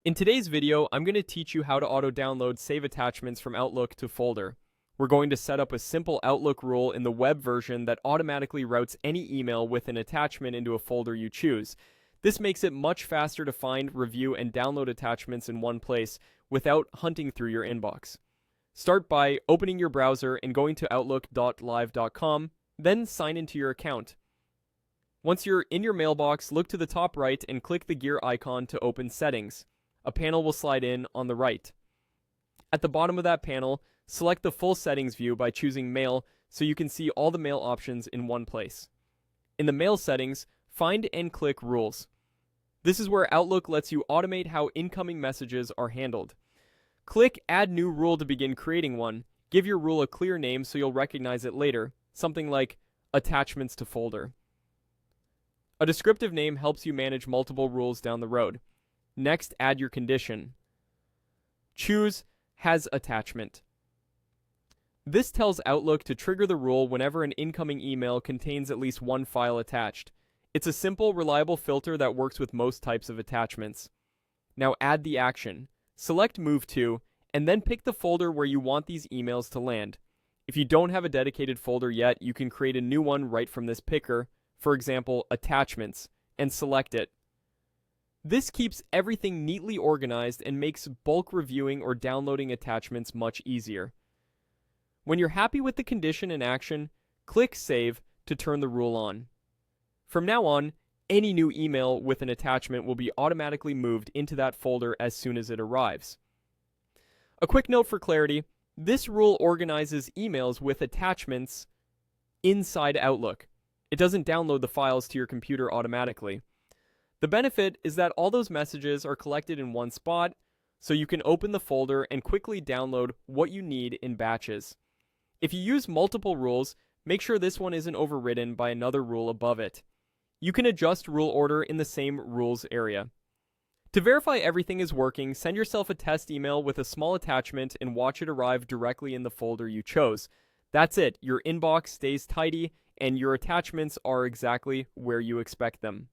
In today's video, I'm going to teach you how to auto-download save attachments from Outlook to folder. We're going to set up a simple Outlook rule in the web version that automatically routes any email with an attachment into a folder you choose. This makes it much faster to find, review, and download attachments in one place without hunting through your inbox. Start by opening your browser and going to outlook.live.com, then sign into your account. Once you're in your mailbox, look to the top right and click the gear icon to open Settings. A panel will slide in on the right. At the bottom of that panel, select the full settings view by choosing Mail so you can see all the mail options in one place. In the Mail settings, find and click Rules. This is where Outlook lets you automate how incoming messages are handled. Click Add New Rule to begin creating one. Give your rule a clear name so you'll recognize it later, something like Attachments to Folder. A descriptive name helps you manage multiple rules down the road. Next, add your condition. Choose Has Attachment. This tells Outlook to trigger the rule whenever an incoming email contains at least one file attached. It's a simple, reliable filter that works with most types of attachments. Now add the action. Select Move To, and then pick the folder where you want these emails to land. If you don't have a dedicated folder yet, you can create a new one right from this picker, for example, Attachments, and select it. This keeps everything neatly organized and makes bulk reviewing or downloading attachments much easier. When you're happy with the condition and action, click Save to turn the rule on. From now on, any new email with an attachment will be automatically moved into that folder as soon as it arrives. A quick note for clarity, this rule organizes emails with attachments inside Outlook. It doesn't download the files to your computer automatically. The benefit is that all those messages are collected in one spot, so you can open the folder and quickly download what you need in batches. If you use multiple rules, make sure this one isn't overridden by another rule above it. You can adjust rule order in the same rules area. To verify everything is working, send yourself a test email with a small attachment and watch it arrive directly in the folder you chose. That's it, your inbox stays tidy and your attachments are exactly where you expect them.